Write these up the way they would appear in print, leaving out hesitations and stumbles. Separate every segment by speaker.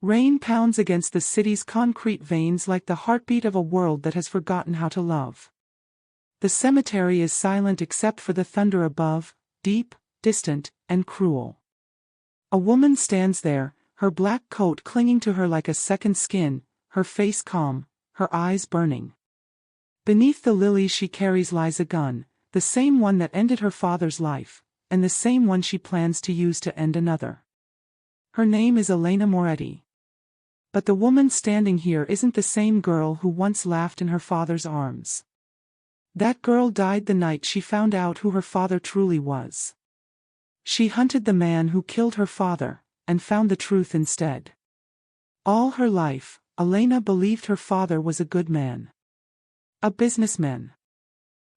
Speaker 1: Rain pounds against the city's concrete veins like the heartbeat of a world that has forgotten how to love. The cemetery is silent except for the thunder above, deep, distant, and cruel. A woman stands there, her black coat clinging to her like a second skin, her face calm, her eyes burning. Beneath the lilies she carries lies a gun, the same one that ended her father's life, and the same one she plans to use to end another. Her name is Elena Moretti. But the woman standing here isn't the same girl who once laughed in her father's arms. That girl died the night she found out who her father truly was. She hunted the man who killed her father, and found the truth instead. All her life, Elena believed her father was a good man. A businessman.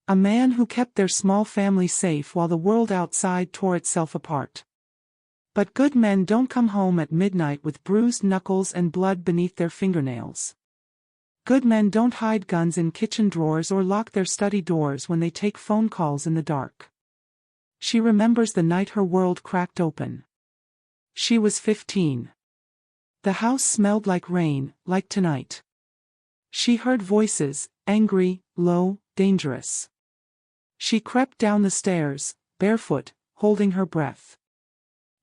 Speaker 1: A man who kept their small family safe while the world outside tore itself apart. But good men don't come home at midnight with bruised knuckles and blood beneath their fingernails. Good men don't hide guns in kitchen drawers or lock their study doors when they take phone calls in the dark. She remembers the night her world cracked open. She was 15. The house smelled like rain, like tonight. She heard voices, angry, low, dangerous. She crept down the stairs, barefoot, holding her breath.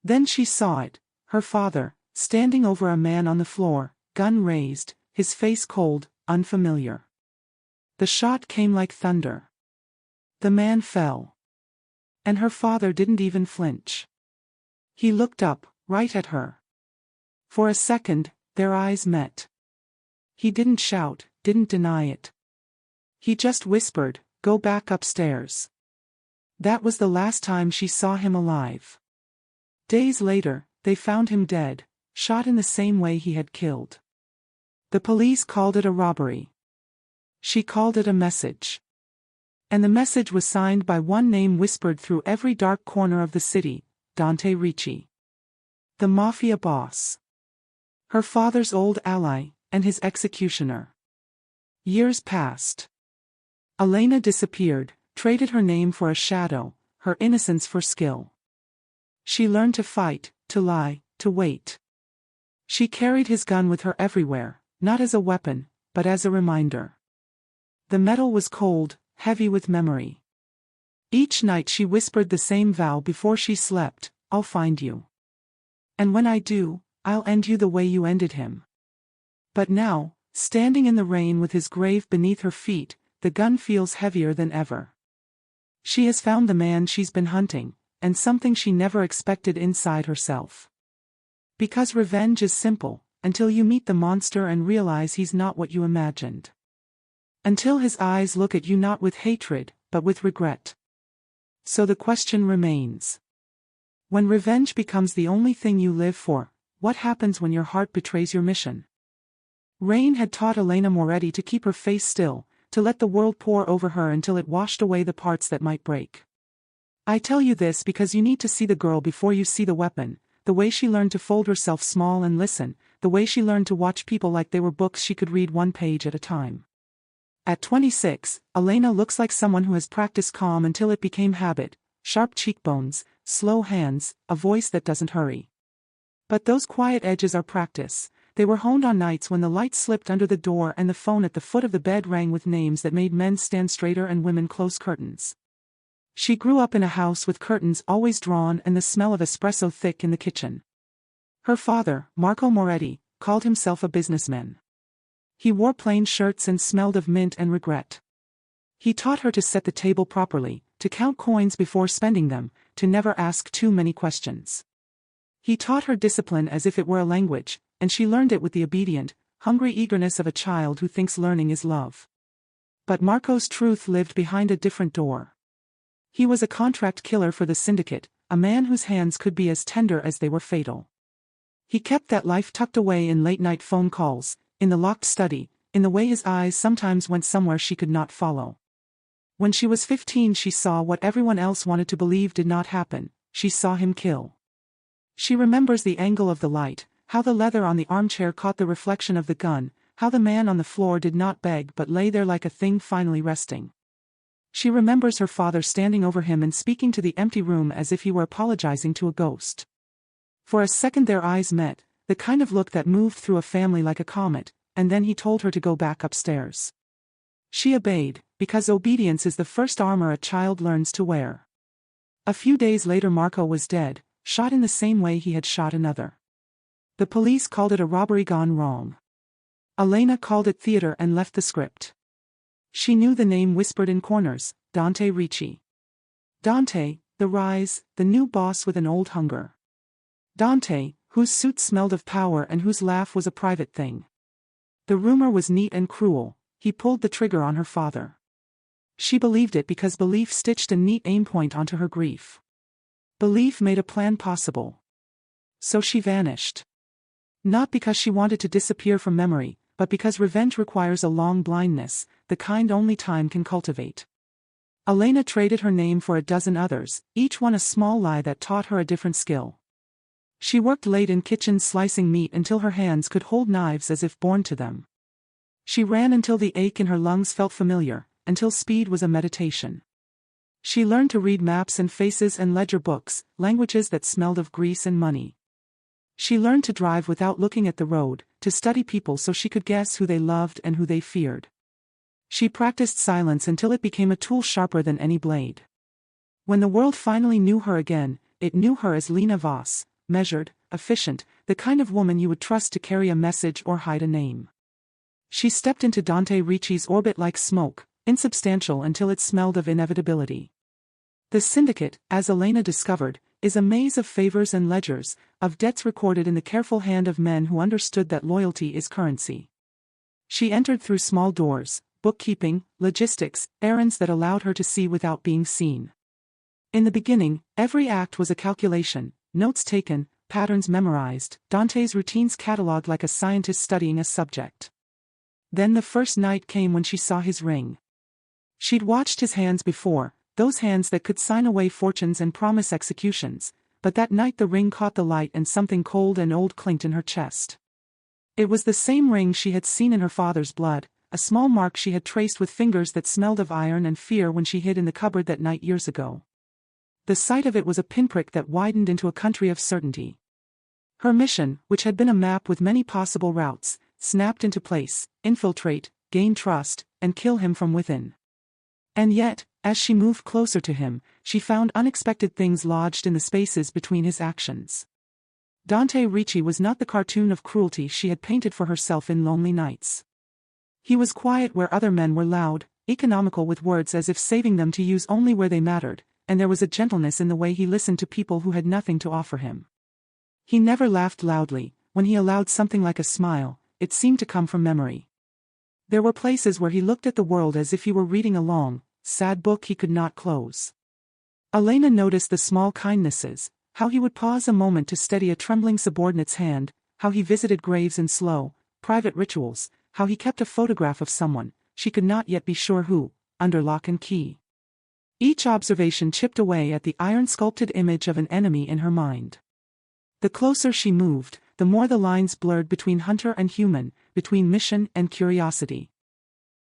Speaker 1: Then she saw it, her father, standing over a man on the floor, gun raised, his face cold, unfamiliar. The shot came like thunder. The man fell. And her father didn't even flinch. He looked up, right at her. For a second, their eyes met. He didn't shout, didn't deny it. He just whispered, "Go back upstairs." That was the last time she saw him alive. Days later, they found him dead, shot in the same way he had killed. The police called it a robbery. She called it a message. And the message was signed by one name whispered through every dark corner of the city, Dante Ricci. The Mafia Boss. Her father's old ally, and his executioner. Years passed. Elena disappeared, traded her name for a shadow, her innocence for skill. She learned to fight, to lie, to wait. She carried his gun with her everywhere, not as a weapon, but as a reminder. The metal was cold, heavy with memory. Each night she whispered the same vow before she slept, "I'll find you. And when I do, I'll end you the way you ended him." But now, standing in the rain with his grave beneath her feet, the gun feels heavier than ever. She has found the man she's been hunting, and something she never expected inside herself. Because revenge is simple, until you meet the monster and realize he's not what you imagined. Until his eyes look at you not with hatred, but with regret. So the question remains. When revenge becomes the only thing you live for, what happens when your heart betrays your mission? Rain had taught Elena Moretti to keep her face still, to let the world pour over her until it washed away the parts that might break. I tell you this because you need to see the girl before you see the weapon, the way she learned to fold herself small and listen, the way she learned to watch people like they were books she could read one page at a time. At 26, Elena looks like someone who has practiced calm until it became habit, sharp cheekbones, slow hands, a voice that doesn't hurry. But those quiet edges are practice. They were honed on nights when the light slipped under the door and the phone at the foot of the bed rang with names that made men stand straighter and women close curtains. She grew up in a house with curtains always drawn and the smell of espresso thick in the kitchen. Her father, Marco Moretti, called himself a businessman. He wore plain shirts and smelled of mint and regret. He taught her to set the table properly, to count coins before spending them, to never ask too many questions. He taught her discipline as if it were a language, and she learned it with the obedient, hungry eagerness of a child who thinks learning is love. But Marco's truth lived behind a different door. He was a contract killer for the syndicate, a man whose hands could be as tender as they were fatal. He kept that life tucked away in late-night phone calls, in the locked study, in the way his eyes sometimes went somewhere she could not follow. When she was 15 she saw what everyone else wanted to believe did not happen, she saw him kill. She remembers the angle of the light, how the leather on the armchair caught the reflection of the gun, how the man on the floor did not beg but lay there like a thing finally resting. She remembers her father standing over him and speaking to the empty room as if he were apologizing to a ghost. For a second their eyes met, the kind of look that moved through a family like a comet, and then he told her to go back upstairs. She obeyed, because obedience is the first armor a child learns to wear. A few days later Marco was dead, shot in the same way he had shot another. The police called it a robbery gone wrong. Elena called it theater and left the script. She knew the name whispered in corners, Dante Ricci. Dante, the rise, the new boss with an old hunger. Dante, whose suit smelled of power and whose laugh was a private thing. The rumor was neat and cruel: he pulled the trigger on her father. She believed it because belief stitched a neat aimpoint onto her grief. Belief made a plan possible. So she vanished. Not because she wanted to disappear from memory, but because revenge requires a long blindness, the kind only time can cultivate. Elena traded her name for a dozen others, each one a small lie that taught her a different skill. She worked late in kitchens slicing meat until her hands could hold knives as if born to them. She ran until the ache in her lungs felt familiar, until speed was a meditation. She learned to read maps and faces and ledger books, languages that smelled of grease and money. She learned to drive without looking at the road, to study people so she could guess who they loved and who they feared. She practiced silence until it became a tool sharper than any blade. When the world finally knew her again, it knew her as Lena Voss, measured, efficient, the kind of woman you would trust to carry a message or hide a name. She stepped into Dante Ricci's orbit like smoke, insubstantial until it smelled of inevitability. The syndicate, as Elena discovered, is a maze of favors and ledgers, of debts recorded in the careful hand of men who understood that loyalty is currency. She entered through small doors: bookkeeping, logistics, errands that allowed her to see without being seen. In the beginning, every act was a calculation, notes taken, patterns memorized, Dante's routines catalogued like a scientist studying a subject. Then the first night came when she saw his ring. She'd watched his hands before, those hands that could sign away fortunes and promise executions, but that night the ring caught the light and something cold and old clinked in her chest. It was the same ring she had seen in her father's blood, a small mark she had traced with fingers that smelled of iron and fear when she hid in the cupboard that night years ago. The sight of it was a pinprick that widened into a country of certainty. Her mission, which had been a map with many possible routes, snapped into place: infiltrate, gain trust, and kill him from within. And yet, as she moved closer to him, she found unexpected things lodged in the spaces between his actions. Dante Ricci was not the cartoon of cruelty she had painted for herself in lonely nights. He was quiet where other men were loud, economical with words as if saving them to use only where they mattered, and there was a gentleness in the way he listened to people who had nothing to offer him. He never laughed loudly; when he allowed something like a smile, it seemed to come from memory. There were places where he looked at the world as if he were reading a long, sad book he could not close. Elena noticed the small kindnesses: how he would pause a moment to steady a trembling subordinate's hand, how he visited graves in slow, private rituals, how he kept a photograph of someone, she could not yet be sure who, under lock and key. Each observation chipped away at the iron-sculpted image of an enemy in her mind. The closer she moved, the more the lines blurred between hunter and human, between mission and curiosity.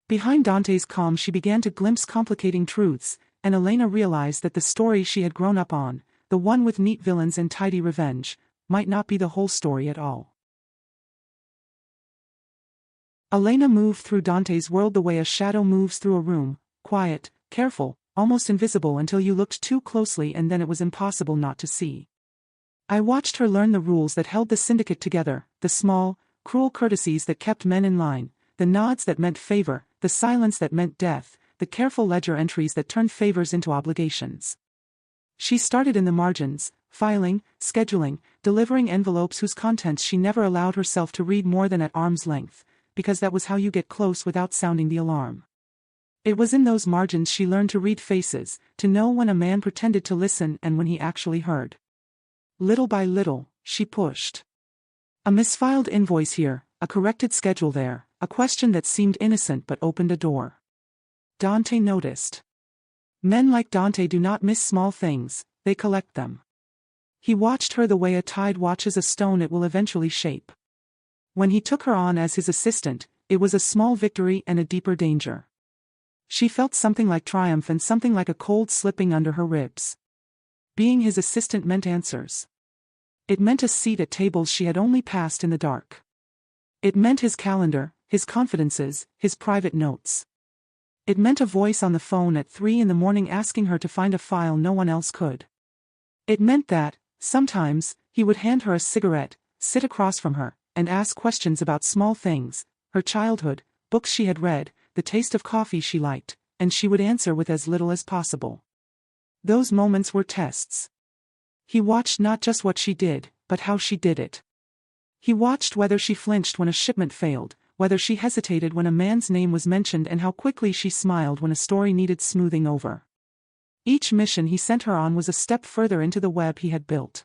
Speaker 1: Behind Dante's calm she began to glimpse complicating truths, and Elena realized that the story she had grown up on, the one with neat villains and tidy revenge, might not be the whole story at all. Elena moved through Dante's world the way a shadow moves through a room, quiet, careful, almost invisible until you looked too closely and then it was impossible not to see. I watched her learn the rules that held the syndicate together, the small, cruel courtesies that kept men in line, the nods that meant favor, the silence that meant death, the careful ledger entries that turned favors into obligations. She started in the margins, filing, scheduling, delivering envelopes whose contents she never allowed herself to read more than at arm's length, because that was how you get close without sounding the alarm. It was in those margins she learned to read faces, to know when a man pretended to listen and when he actually heard. Little by little, she pushed. A misfiled invoice here, a corrected schedule there, a question that seemed innocent but opened a door. Dante noticed. Men like Dante do not miss small things, they collect them. He watched her the way a tide watches a stone it will eventually shape. When he took her on as his assistant, it was a small victory and a deeper danger. She felt something like triumph and something like a cold slipping under her ribs. Being his assistant meant answers. It meant a seat at tables she had only passed in the dark. It meant his calendar, his confidences, his private notes. It meant a voice on the phone at 3 in the morning asking her to find a file no one else could. It meant that, sometimes, he would hand her a cigarette, sit across from her, and ask questions about small things, her childhood, books she had read, the taste of coffee she liked, and she would answer with as little as possible. Those moments were tests. He watched not just what she did, but how she did it. He watched whether she flinched when a shipment failed, whether she hesitated when a man's name was mentioned, and how quickly she smiled when a story needed smoothing over. Each mission he sent her on was a step further into the web he had built.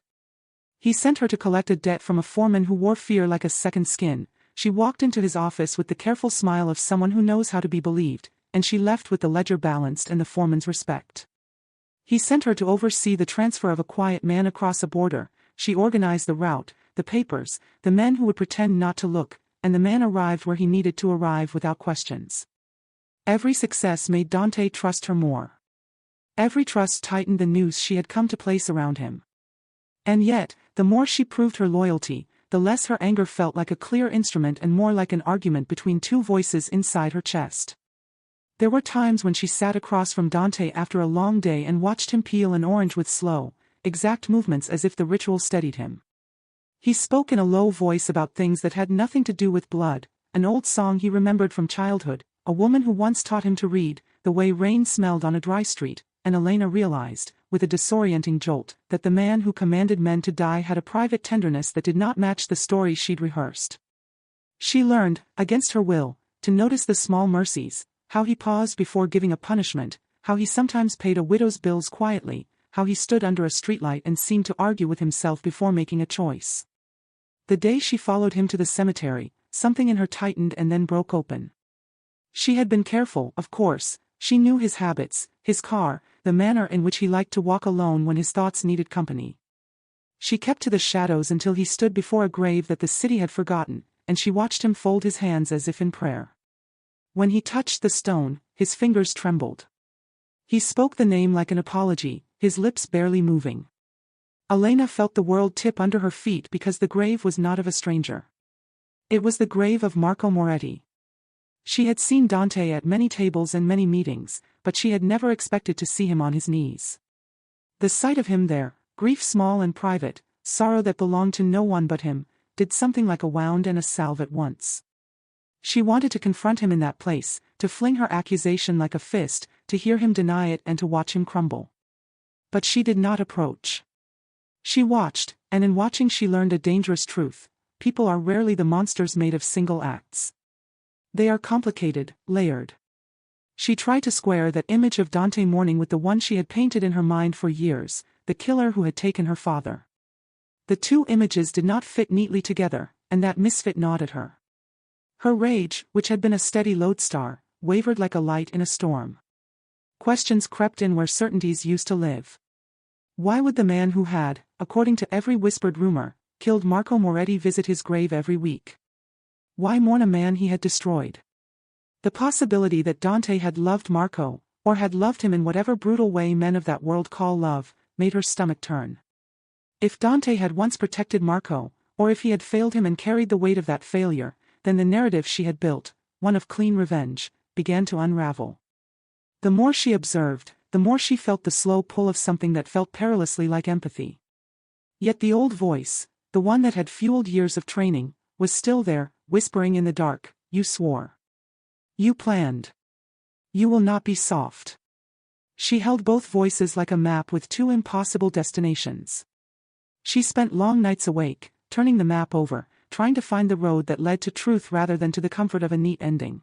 Speaker 1: He sent her to collect a debt from a foreman who wore fear like a second skin. She walked into his office with the careful smile of someone who knows how to be believed, and she left with the ledger balanced and the foreman's respect. He sent her to oversee the transfer of a quiet man across a border. She organized the route, the papers, the men who would pretend not to look, and the man arrived where he needed to arrive without questions. Every success made Dante trust her more. Every trust tightened the noose she had come to place around him. And yet, the more she proved her loyalty, the less her anger felt like a clear instrument and more like an argument between two voices inside her chest. There were times when she sat across from Dante after a long day and watched him peel an orange with slow, exact movements as if the ritual steadied him. He spoke in a low voice about things that had nothing to do with blood, an old song he remembered from childhood, a woman who once taught him to read, the way rain smelled on a dry street, and Elena realized, with a disorienting jolt, that the man who commanded men to die had a private tenderness that did not match the story she'd rehearsed. She learned, against her will, to notice the small mercies, how he paused before giving a punishment, how he sometimes paid a widow's bills quietly, how he stood under a streetlight and seemed to argue with himself before making a choice. The day she followed him to the cemetery, something in her tightened and then broke open. She had been careful, of course. She knew his habits, his car, the manner in which he liked to walk alone when his thoughts needed company. She kept to the shadows until he stood before a grave that the city had forgotten, and she watched him fold his hands as if in prayer. When he touched the stone, his fingers trembled. He spoke the name like an apology, his lips barely moving. Elena felt the world tip under her feet because the grave was not of a stranger. It was the grave of Marco Moretti. She had seen Dante at many tables and many meetings, but she had never expected to see him on his knees. The sight of him there, grief small and private, sorrow that belonged to no one but him, did something like a wound and a salve at once. She wanted to confront him in that place, to fling her accusation like a fist, to hear him deny it and to watch him crumble. But she did not approach. She watched, and in watching she learned a dangerous truth: people are rarely the monsters made of single acts. They are complicated, layered. She tried to square that image of Dante mourning with the one she had painted in her mind for years, the killer who had taken her father. The two images did not fit neatly together, and that misfit gnawed at her. Her rage, which had been a steady lodestar, wavered like a light in a storm. Questions crept in where certainties used to live. Why would the man who had, according to every whispered rumor, killed Marco Moretti visit his grave every week? Why mourn a man he had destroyed? The possibility that Dante had loved Marco, or had loved him in whatever brutal way men of that world call love, made her stomach turn. If Dante had once protected Marco, or if he had failed him and carried the weight of that failure, then the narrative she had built, one of clean revenge, began to unravel. The more she observed, the more she felt the slow pull of something that felt perilously like empathy. Yet the old voice, the one that had fueled years of training, was still there, whispering in the dark, "You swore. You planned. You will not be soft." She held both voices like a map with two impossible destinations. She spent long nights awake, turning the map over, trying to find the road that led to truth rather than to the comfort of a neat ending.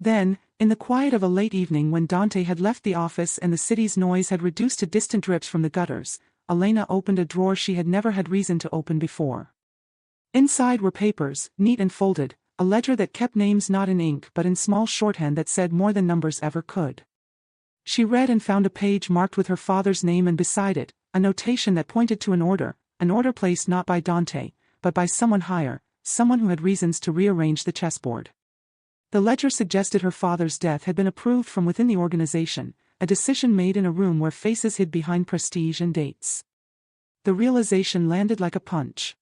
Speaker 1: Then, in the quiet of a late evening when Dante had left the office and the city's noise had reduced to distant drips from the gutters, Elena opened a drawer she had never had reason to open before. Inside were papers, neat and folded, a ledger that kept names not in ink but in small shorthand that said more than numbers ever could. She read and found a page marked with her father's name and beside it, a notation that pointed to an order placed not by Dante, but by someone higher, someone who had reasons to rearrange the chessboard. The ledger suggested her father's death had been approved from within the organization, a decision made in a room where faces hid behind prestige and dates. the realization landed like a punch.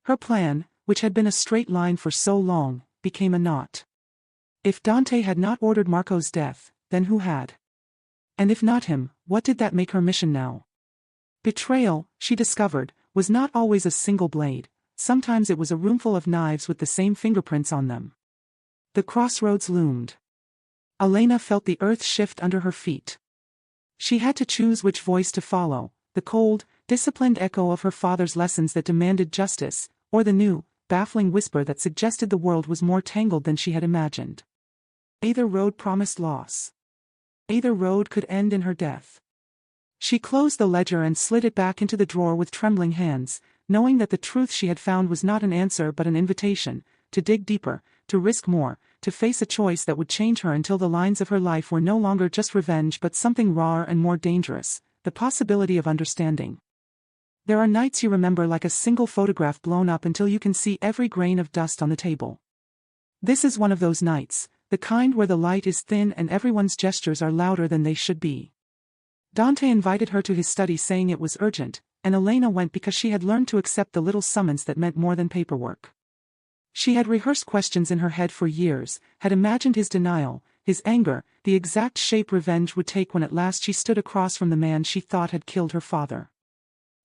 Speaker 1: Her plan, which had been a straight line for so long, became a knot. If Dante had not ordered Marco's death, then who had? And if not him, what did that make her mission now? Betrayal, she discovered, was not always a single blade. Sometimes it was a roomful of knives with the same fingerprints on them. The crossroads loomed. Elena felt the earth shift under her feet. She had to choose which voice to follow, the cold, disciplined echo of her father's lessons that demanded justice, or the new, baffling whisper that suggested the world was more tangled than she had imagined. Either road promised loss. Either road could end in her death. She closed the ledger and slid it back into the drawer with trembling hands, knowing that the truth she had found was not an answer but an invitation, to dig deeper, to risk more, to face a choice that would change her until the lines of her life were no longer just revenge but something rawer and more dangerous, the possibility of understanding. There are nights you remember like a single photograph blown up until you can see every grain of dust on the table. This is one of those nights, the kind where the light is thin and everyone's gestures are louder than they should be. Dante invited her to his study saying it was urgent, and Elena went because she had learned to accept the little summons that meant more than paperwork. She had rehearsed questions in her head for years, had imagined his denial, his anger, the exact shape revenge would take when at last she stood across from the man she thought had killed her father.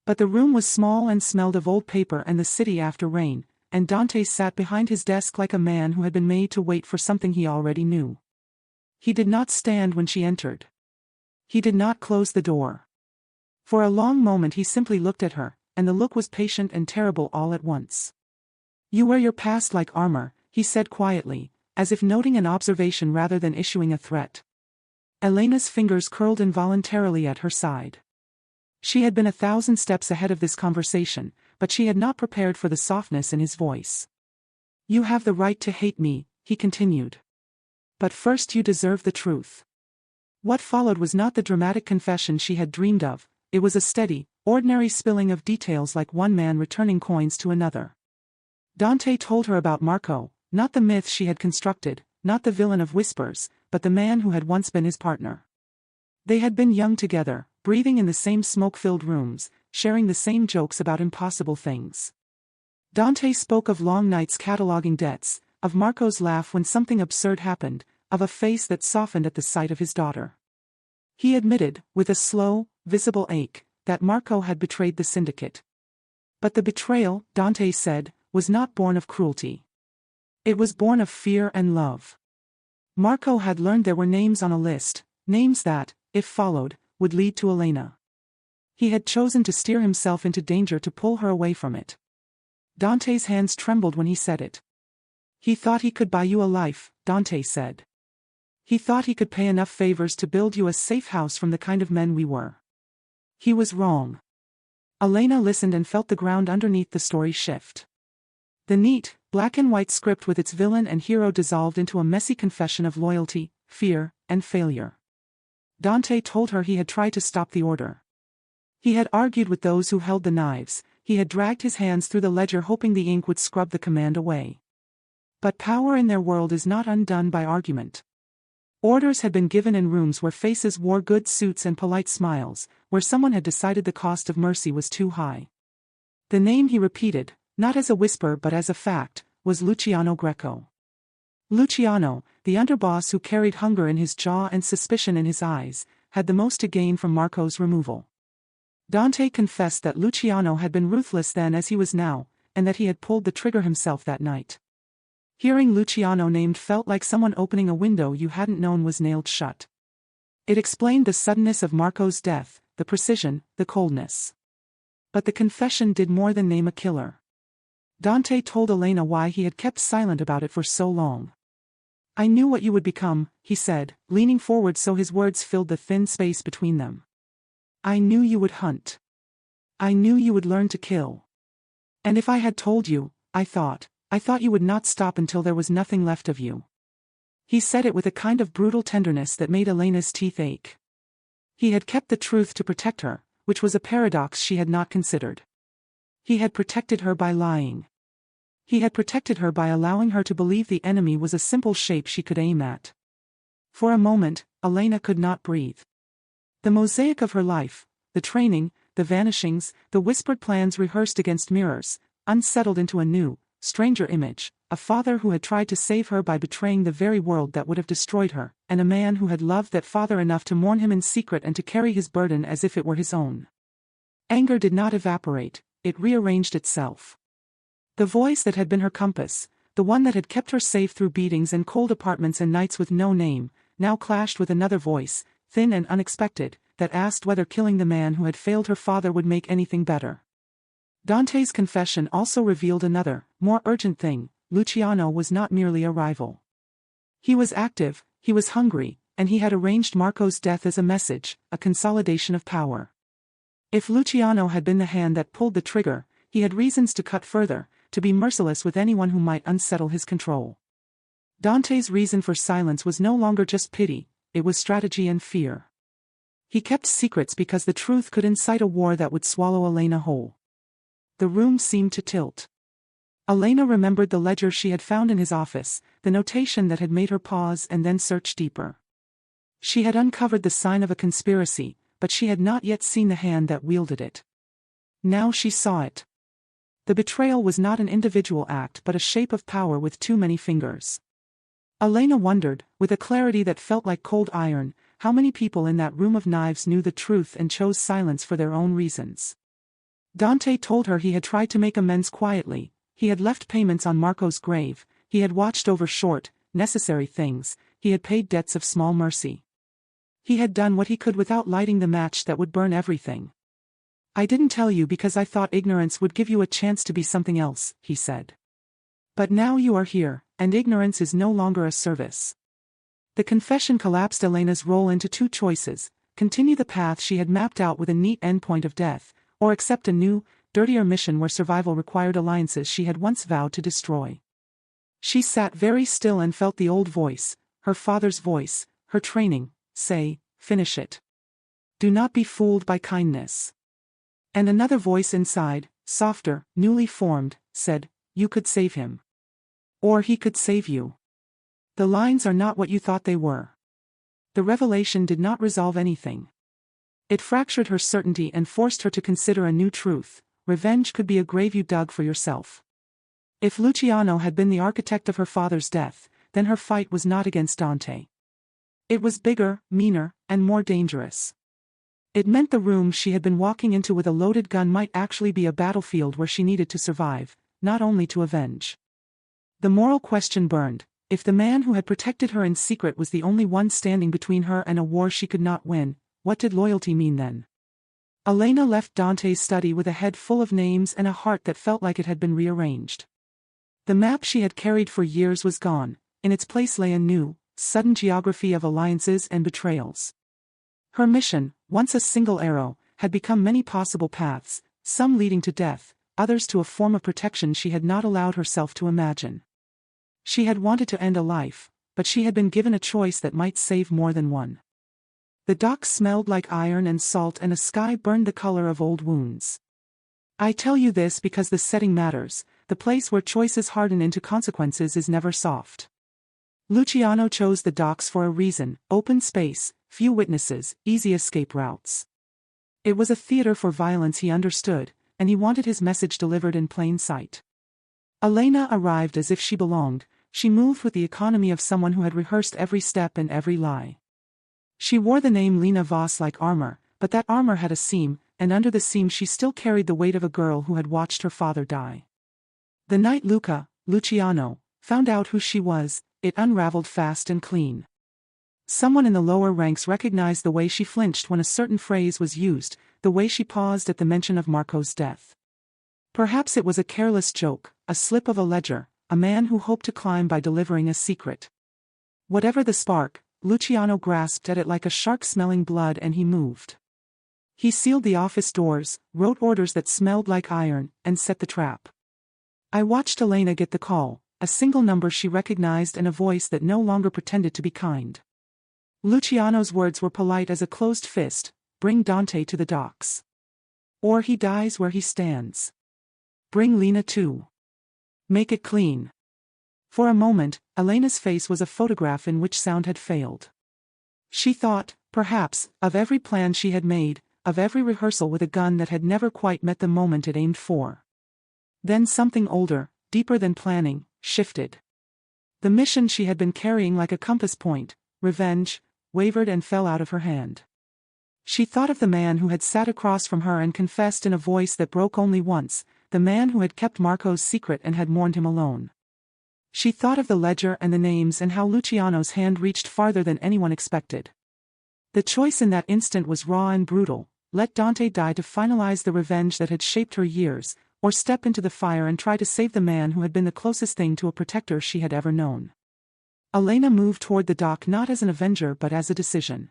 Speaker 1: But the room was small and smelled of old paper and the city after rain, and Dante sat behind his desk like a man who had been made to wait for something he already knew. He did not stand when she entered. He did not close the door. For a long moment he simply looked at her, and the look was patient and terrible all at once. "You wear your past like armor," he said quietly, as if noting an observation rather than issuing a threat. Elena's fingers curled involuntarily at her side. She had been 1,000 steps ahead of this conversation, but she had not prepared for the softness in his voice. "You have the right to hate me," he continued. "But first you deserve the truth." What followed was not the dramatic confession she had dreamed of, it was a steady, ordinary spilling of details like one man returning coins to another. Dante told her about Marco, not the myth she had constructed, not the villain of Whispers, but the man who had once been his partner. They had been young together, breathing in the same smoke-filled rooms, sharing the same jokes about impossible things. Dante spoke of long nights cataloging debts, of Marco's laugh when something absurd happened, of a face that softened at the sight of his daughter. He admitted, with a slow, visible ache, that Marco had betrayed the syndicate. But the betrayal, Dante said, was not born of cruelty. It was born of fear and love. Marco had learned there were names on a list, names that, if followed, would lead to Elena. He had chosen to steer himself into danger to pull her away from it. Dante's hands trembled when he said it. "He thought he could buy you a life," Dante said. "He thought he could pay enough favors to build you a safe house from the kind of men we were. He was wrong." Elena listened and felt the ground underneath the story shift. The neat, black-and-white script with its villain and hero dissolved into a messy confession of loyalty, fear, and failure. Dante told her he had tried to stop the order. He had argued with those who held the knives, he had dragged his hands through the ledger hoping the ink would scrub the command away. But power in their world is not undone by argument. Orders had been given in rooms where faces wore good suits and polite smiles, where someone had decided the cost of mercy was too high. The name he repeated, not as a whisper but as a fact, was Luciano Greco. Luciano, the underboss who carried hunger in his jaw and suspicion in his eyes, had the most to gain from Marco's removal. Dante confessed that Luciano had been ruthless then as he was now, and that he had pulled the trigger himself that night. Hearing Luciano named felt like someone opening a window you hadn't known was nailed shut. It explained the suddenness of Marco's death, the precision, the coldness. But the confession did more than name a killer. Dante told Elena why he had kept silent about it for so long. "I knew what you would become," he said, leaning forward so his words filled the thin space between them. "I knew you would hunt. I knew you would learn to kill. And if I had told you, I thought you would not stop until there was nothing left of you." He said it with a kind of brutal tenderness that made Elena's teeth ache. He had kept the truth to protect her, which was a paradox she had not considered. He had protected her by lying. He had protected her by allowing her to believe the enemy was a simple shape she could aim at. For a moment, Elena could not breathe. The mosaic of her life, the training, the vanishings, the whispered plans rehearsed against mirrors, unsettled into a new, stranger image, a father who had tried to save her by betraying the very world that would have destroyed her, and a man who had loved that father enough to mourn him in secret and to carry his burden as if it were his own. Anger did not evaporate, it rearranged itself. The voice that had been her compass, the one that had kept her safe through beatings and cold apartments and nights with no name, now clashed with another voice, thin and unexpected, that asked whether killing the man who had failed her father would make anything better. Dante's confession also revealed another, more urgent thing: Luciano was not merely a rival. He was active, he was hungry, and he had arranged Marco's death as a message, a consolidation of power. If Luciano had been the hand that pulled the trigger, he had reasons to cut further, to be merciless with anyone who might unsettle his control. Dante's reason for silence was no longer just pity, it was strategy and fear. He kept secrets because the truth could incite a war that would swallow Elena whole. The room seemed to tilt. Elena remembered the ledger she had found in his office, the notation that had made her pause and then search deeper. She had uncovered the sign of a conspiracy, but she had not yet seen the hand that wielded it. Now she saw it. The betrayal was not an individual act but a shape of power with too many fingers. Elena wondered, with a clarity that felt like cold iron, how many people in that room of knives knew the truth and chose silence for their own reasons. Dante told her he had tried to make amends quietly, he had left payments on Marco's grave, he had watched over short, necessary things, he had paid debts of small mercy. He had done what he could without lighting the match that would burn everything. "I didn't tell you because I thought ignorance would give you a chance to be something else," he said. "But now you are here, and ignorance is no longer a service." The confession collapsed Elena's role into two choices: continue the path she had mapped out with a neat endpoint of death, or accept a new, dirtier mission where survival required alliances she had once vowed to destroy. She sat very still and felt the old voice, her father's voice, her training, say, "Finish it. Do not be fooled by kindness." And another voice inside, softer, newly formed, said, "You could save him. Or he could save you. The lines are not what you thought they were." The revelation did not resolve anything. It fractured her certainty and forced her to consider a new truth: revenge could be a grave you dug for yourself. If Luciano had been the architect of her father's death, then her fight was not against Dante. It was bigger, meaner, and more dangerous. It meant the room she had been walking into with a loaded gun might actually be a battlefield where she needed to survive, not only to avenge. The moral question burned: if the man who had protected her in secret was the only one standing between her and a war she could not win, what did loyalty mean then? Elena left Dante's study with a head full of names and a heart that felt like it had been rearranged. The map she had carried for years was gone, in its place lay a new, sudden geography of alliances and betrayals. Her mission, once a single arrow, had become many possible paths, some leading to death, others to a form of protection she had not allowed herself to imagine. She had wanted to end a life, but she had been given a choice that might save more than one. The docks smelled like iron and salt and a sky burned the color of old wounds. I tell you this because the setting matters: the place where choices harden into consequences is never soft. Luciano chose the docks for a reason: open space, few witnesses, easy escape routes. It was a theater for violence he understood, and he wanted his message delivered in plain sight. Elena arrived as if she belonged. She moved with the economy of someone who had rehearsed every step and every lie. She wore the name Lena Voss like armor, but that armor had a seam, and under the seam she still carried the weight of a girl who had watched her father die. The night Luciano, found out who she was, it unraveled fast and clean. Someone in the lower ranks recognized the way she flinched when a certain phrase was used, the way she paused at the mention of Marco's death. Perhaps it was a careless joke, a slip of a ledger, a man who hoped to climb by delivering a secret. Whatever the spark, Luciano grasped at it like a shark smelling blood and he moved. He sealed the office doors, wrote orders that smelled like iron, and set the trap. I watched Elena get the call, a single number she recognized and a voice that no longer pretended to be kind. Luciano's words were polite as a closed fist: bring Dante to the docks. Or he dies where he stands. Bring Lena too. Make it clean. For a moment, Elena's face was a photograph in which sound had failed. She thought, perhaps, of every plan she had made, of every rehearsal with a gun that had never quite met the moment it aimed for. Then something older, deeper than planning, shifted. The mission she had been carrying like a compass point, revenge, wavered and fell out of her hand. She thought of the man who had sat across from her and confessed in a voice that broke only once, the man who had kept Marco's secret and had mourned him alone. She thought of the ledger and the names and how Luciano's hand reached farther than anyone expected. The choice in that instant was raw and brutal: let Dante die to finalize the revenge that had shaped her years, or step into the fire and try to save the man who had been the closest thing to a protector she had ever known. Elena moved toward the dock not as an avenger but as a decision.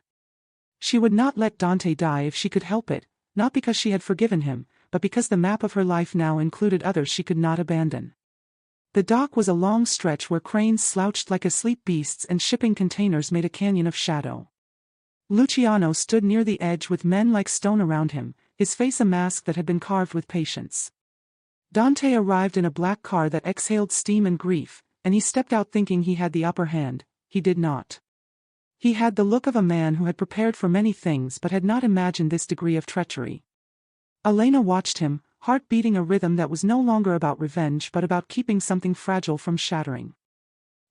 Speaker 1: She would not let Dante die if she could help it, not because she had forgiven him, but because the map of her life now included others she could not abandon. The dock was a long stretch where cranes slouched like asleep beasts and shipping containers made a canyon of shadow. Luciano stood near the edge with men like stone around him, his face a mask that had been carved with patience. Dante arrived in a black car that exhaled steam and grief, and he stepped out thinking he had the upper hand. He did not. He had the look of a man who had prepared for many things but had not imagined this degree of treachery. Elena watched him, heart beating a rhythm that was no longer about revenge but about keeping something fragile from shattering.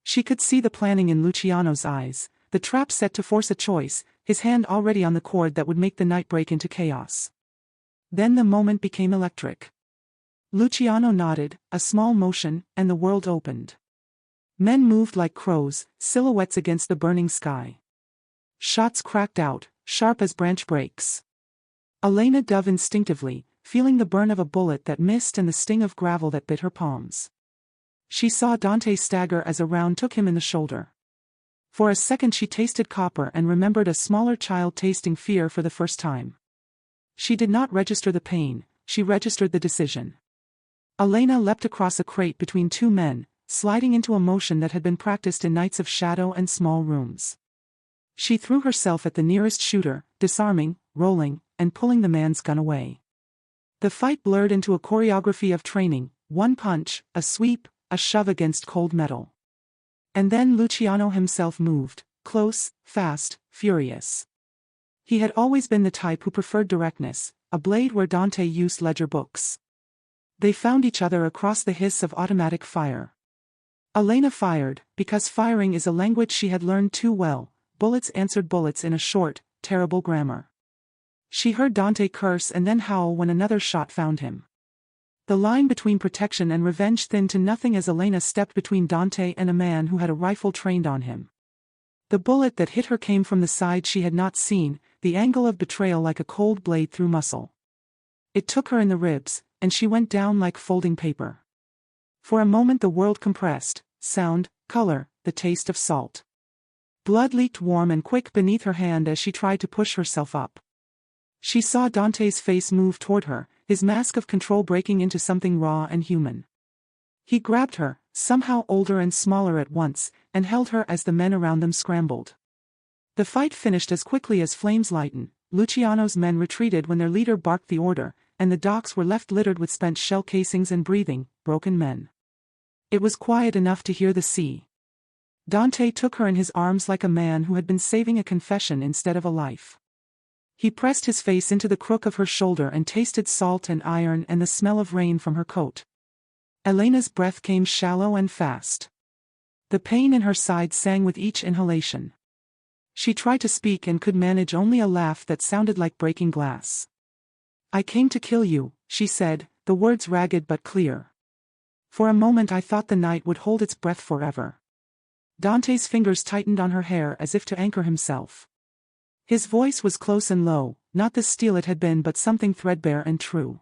Speaker 1: She could see the planning in Luciano's eyes, the trap set to force a choice, his hand already on the cord that would make the night break into chaos. Then the moment became electric. Luciano nodded, a small motion, and the world opened. Men moved like crows, silhouettes against the burning sky. Shots cracked out, sharp as branch breaks. Elena dove instinctively, feeling the burn of a bullet that missed and the sting of gravel that bit her palms. She saw Dante stagger as a round took him in the shoulder. For a second she tasted copper and remembered a smaller child tasting fear for the first time. She did not register the pain, she registered the decision. Elena leapt across a crate between two men, sliding into a motion that had been practiced in nights of shadow and small rooms. She threw herself at the nearest shooter, disarming, rolling, and pulling the man's gun away. The fight blurred into a choreography of training, one punch, a sweep, a shove against cold metal. And then Luciano himself moved, close, fast, furious. He had always been the type who preferred directness, a blade where Dante used ledger books. They found each other across the hiss of automatic fire. Elena fired, because firing is a language she had learned too well. Bullets answered bullets in a short, terrible grammar. She heard Dante curse and then howl when another shot found him. The line between protection and revenge thinned to nothing as Elena stepped between Dante and a man who had a rifle trained on him. The bullet that hit her came from the side she had not seen, the angle of betrayal like a cold blade through muscle. It took her in the ribs, and she went down like folding paper. For a moment the world compressed, sound, color, the taste of salt. Blood leaked warm and quick beneath her hand as she tried to push herself up. She saw Dante's face move toward her, his mask of control breaking into something raw and human. He grabbed her, somehow older and smaller at once, and held her as the men around them scrambled. The fight finished as quickly as flames lightened. Luciano's men retreated when their leader barked the order, and the docks were left littered with spent shell casings and breathing, broken men. It was quiet enough to hear the sea. Dante took her in his arms like a man who had been saving a confession instead of a life. He pressed his face into the crook of her shoulder and tasted salt and iron and the smell of rain from her coat. Elena's breath came shallow and fast. The pain in her side sang with each inhalation. She tried to speak and could manage only a laugh that sounded like breaking glass. "I came to kill you," she said, the words ragged but clear. "For a moment I thought the night would hold its breath forever." Dante's fingers tightened on her hair as if to anchor himself. His voice was close and low, not the steel it had been but something threadbare and true.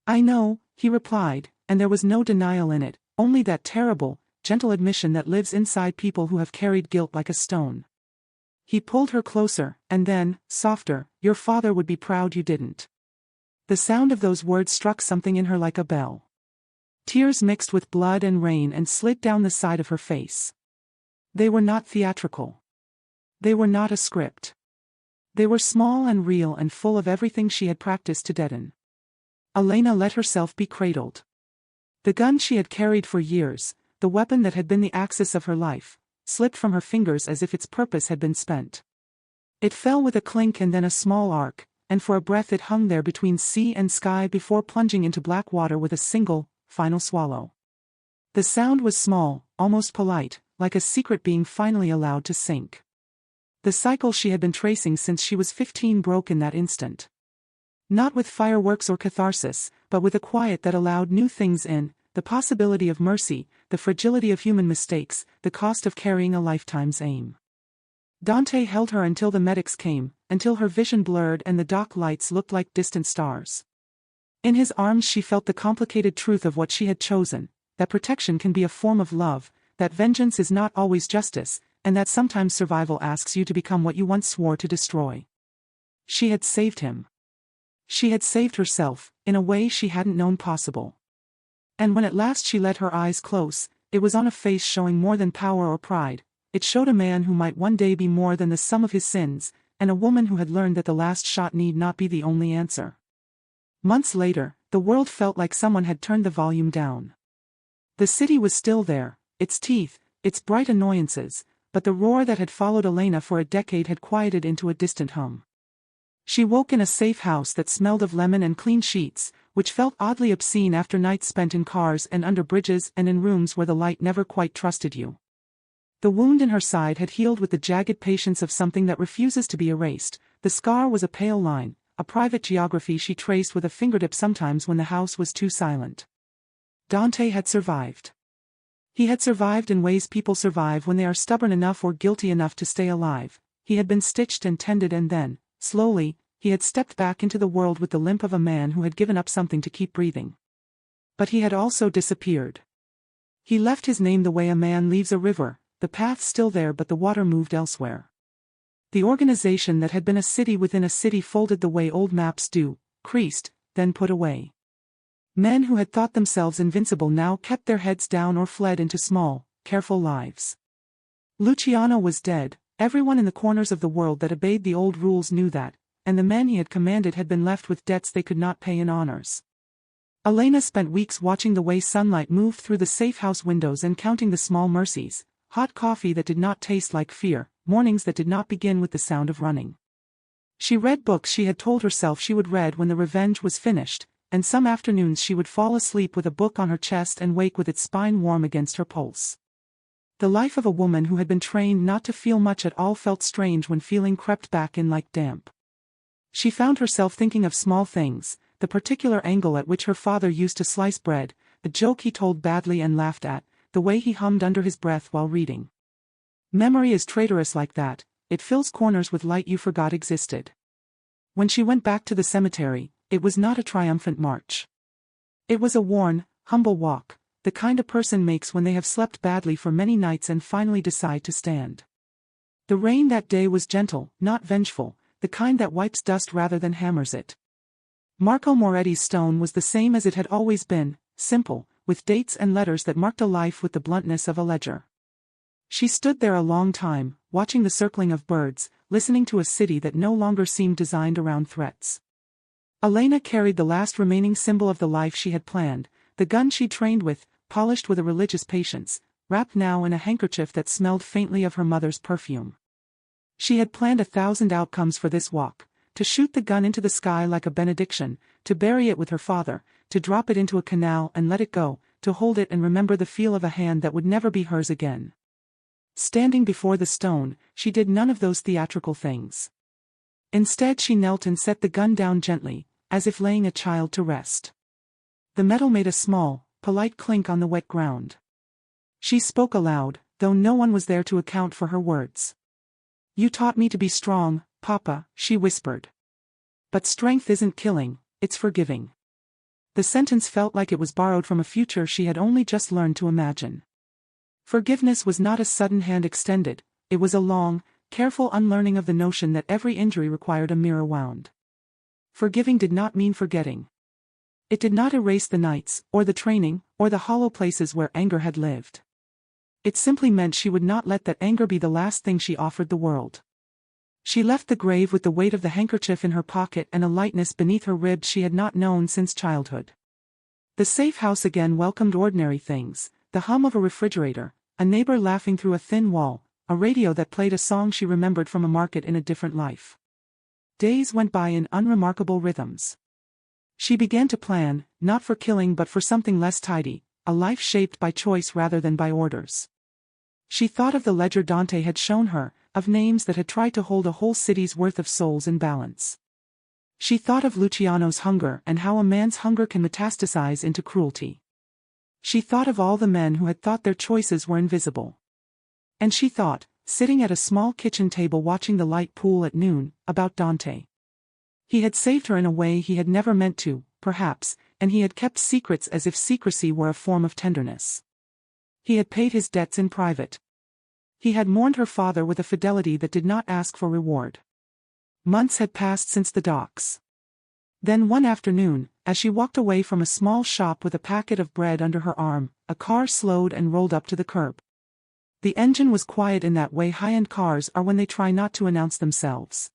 Speaker 1: "I know," he replied, and there was no denial in it, only that terrible, gentle admission that lives inside people who have carried guilt like a stone. He pulled her closer, and then, softer, "Your father would be proud you didn't." The sound of those words struck something in her like a bell. Tears mixed with blood and rain and slid down the side of her face. They were not theatrical. They were not a script. They were small and real and full of everything she had practiced to deaden. Elena let herself be cradled. The gun she had carried for years, the weapon that had been the axis of her life, slipped from her fingers as if its purpose had been spent. It fell with a clink and then a small arc, and for a breath it hung there between sea and sky before plunging into black water with a single, final swallow. The sound was small, almost polite, like a secret being finally allowed to sink. The cycle she had been tracing since she was 15 broke in that instant. Not with fireworks or catharsis, but with a quiet that allowed new things in, the possibility of mercy, the fragility of human mistakes, the cost of carrying a lifetime's aim. Dante held her until the medics came, until her vision blurred and the dock lights looked like distant stars. In his arms she felt the complicated truth of what she had chosen, that protection can be a form of love, that vengeance is not always justice, and that sometimes survival asks you to become what you once swore to destroy. She had saved him. She had saved herself, in a way she hadn't known possible. And when at last she let her eyes close, it was on a face showing more than power or pride. It showed a man who might one day be more than the sum of his sins, and a woman who had learned that the last shot need not be the only answer. Months later, the world felt like someone had turned the volume down. The city was still there, its teeth, its bright annoyances, but the roar that had followed Elena for a decade had quieted into a distant hum. She woke in a safe house that smelled of lemon and clean sheets, which felt oddly obscene after nights spent in cars and under bridges and in rooms where the light never quite trusted you. The wound in her side had healed with the jagged patience of something that refuses to be erased. The scar was a pale line, a private geography she traced with a fingertip sometimes when the house was too silent. Dante had survived. He had survived in ways people survive when they are stubborn enough or guilty enough to stay alive. He had been stitched and tended, and then, slowly, he had stepped back into the world with the limp of a man who had given up something to keep breathing. But he had also disappeared. He left his name the way a man leaves a river, the path still there but the water moved elsewhere. The organization that had been a city within a city folded the way old maps do, creased, then put away. Men who had thought themselves invincible now kept their heads down or fled into small, careful lives. Luciano was dead. Everyone in the corners of the world that obeyed the old rules knew that, and the men he had commanded had been left with debts they could not pay in honors. Elena spent weeks watching the way sunlight moved through the safe house windows and counting the small mercies, hot coffee that did not taste like fear, mornings that did not begin with the sound of running. She read books she had told herself she would read when the revenge was finished, and some afternoons she would fall asleep with a book on her chest and wake with its spine warm against her pulse. The life of a woman who had been trained not to feel much at all felt strange when feeling crept back in like damp. She found herself thinking of small things, the particular angle at which her father used to slice bread, the joke he told badly and laughed at, the way he hummed under his breath while reading. Memory is traitorous like that, it fills corners with light you forgot existed. When she went back to the cemetery, it was not a triumphant march. It was a worn, humble walk, the kind a person makes when they have slept badly for many nights and finally decide to stand. The rain that day was gentle, not vengeful, the kind that wipes dust rather than hammers it. Marco Moretti's stone was the same as it had always been, simple, with dates and letters that marked a life with the bluntness of a ledger. She stood there a long time, watching the circling of birds, listening to a city that no longer seemed designed around threats. Elena carried the last remaining symbol of the life she had planned, the gun she'd trained with, polished with a religious patience, wrapped now in a handkerchief that smelled faintly of her mother's perfume. She had planned 1,000 outcomes for this walk, to shoot the gun into the sky like a benediction, to bury it with her father, to drop it into a canal and let it go, to hold it and remember the feel of a hand that would never be hers again. Standing before the stone, she did none of those theatrical things. Instead she knelt and set the gun down gently, as if laying a child to rest. The metal made a small, polite clink on the wet ground. She spoke aloud, though no one was there to account for her words. "You taught me to be strong, Papa," she whispered. "But strength isn't killing, it's forgiving." The sentence felt like it was borrowed from a future she had only just learned to imagine. Forgiveness was not a sudden hand extended, it was a long, careful unlearning of the notion that every injury required a mirror wound. Forgiving did not mean forgetting. It did not erase the nights, or the training, or the hollow places where anger had lived. It simply meant she would not let that anger be the last thing she offered the world. She left the grave with the weight of the handkerchief in her pocket and a lightness beneath her ribs she had not known since childhood. The safe house again welcomed ordinary things, the hum of a refrigerator, a neighbor laughing through a thin wall, a radio that played a song she remembered from a market in a different life. Days went by in unremarkable rhythms. She began to plan, not for killing but for something less tidy, a life shaped by choice rather than by orders. She thought of the ledger Dante had shown her, of names that had tried to hold a whole city's worth of souls in balance. She thought of Luciano's hunger and how a man's hunger can metastasize into cruelty. She thought of all the men who had thought their choices were invisible. And she thought, sitting at a small kitchen table watching the light pool at noon, about Dante. He had saved her in a way he had never meant to, perhaps, and he had kept secrets as if secrecy were a form of tenderness. He had paid his debts in private. He had mourned her father with a fidelity that did not ask for reward. Months had passed since the docks. Then one afternoon, as she walked away from a small shop with a packet of bread under her arm, a car slowed and rolled up to the curb. The engine was quiet in that way high-end cars are when they try not to announce themselves.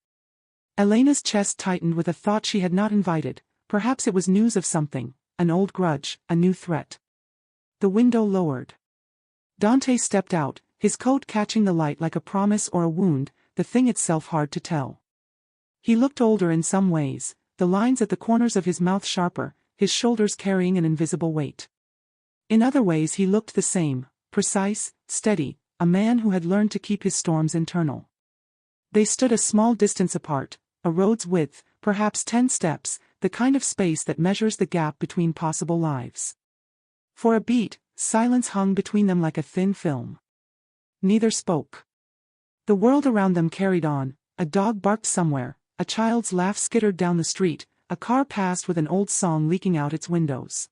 Speaker 1: Elena's chest tightened with a thought she had not invited. Perhaps it was news of something, an old grudge, a new threat. The window lowered. Dante stepped out, his coat catching the light like a promise or a wound, the thing itself hard to tell. He looked older in some ways, the lines at the corners of his mouth sharper, his shoulders carrying an invisible weight. In other ways he looked the same, precise, steady, a man who had learned to keep his storms internal. They stood a small distance apart, a road's width, perhaps 10 steps, the kind of space that measures the gap between possible lives. For a beat, silence hung between them like a thin film. Neither spoke. The world around them carried on, a dog barked somewhere, a child's laugh skittered down the street, a car passed with an old song leaking out its windows.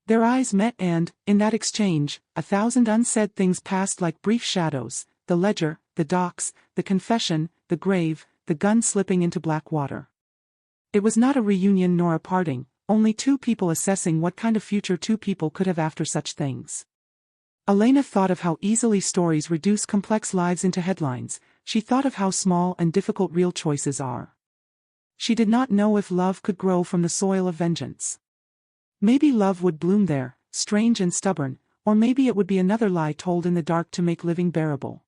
Speaker 1: Their eyes met and, in that exchange, 1,000 unsaid things passed like brief shadows, the ledger, the docks, the confession, the grave, the gun slipping into black water. It was not a reunion nor a parting, only two people assessing what kind of future two people could have after such things. Elena thought of how easily stories reduce complex lives into headlines. She thought of how small and difficult real choices are. She did not know if love could grow from the soil of vengeance. Maybe love would bloom there, strange and stubborn, or maybe it would be another lie told in the dark to make living bearable.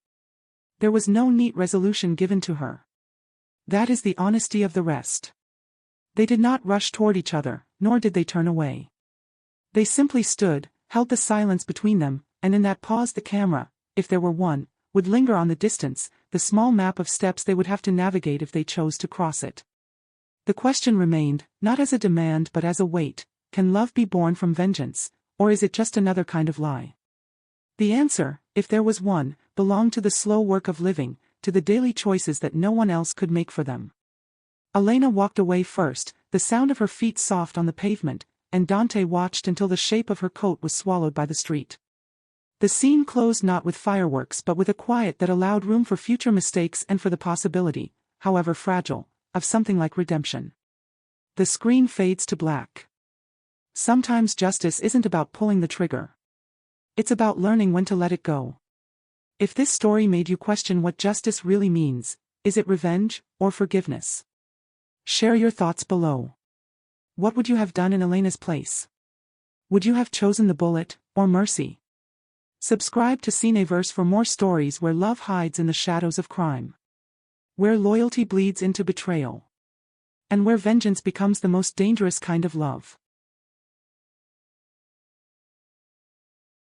Speaker 1: There was no neat resolution given to her. That is the honesty of the rest. They did not rush toward each other, nor did they turn away. They simply stood, held the silence between them, and in that pause the camera, if there were one, would linger on the distance, the small map of steps they would have to navigate if they chose to cross it. The question remained, not as a demand but as a weight: can love be born from vengeance, or is it just another kind of lie? The answer, if there was one, belonged to the slow work of living, to the daily choices that no one else could make for them. Elena walked away first, the sound of her feet soft on the pavement, and Dante watched until the shape of her coat was swallowed by the street. The scene closed not with fireworks but with a quiet that allowed room for future mistakes and for the possibility, however fragile, of something like redemption. The screen fades to black. Sometimes justice isn't about pulling the trigger. It's about learning when to let it go. If this story made you question what justice really means, is it revenge or forgiveness? Share your thoughts below. What would you have done in Elena's place? Would you have chosen the bullet or mercy? Subscribe to CineVerse for more stories where love hides in the shadows of crime. Where loyalty bleeds into betrayal. And where vengeance becomes the most dangerous kind of love.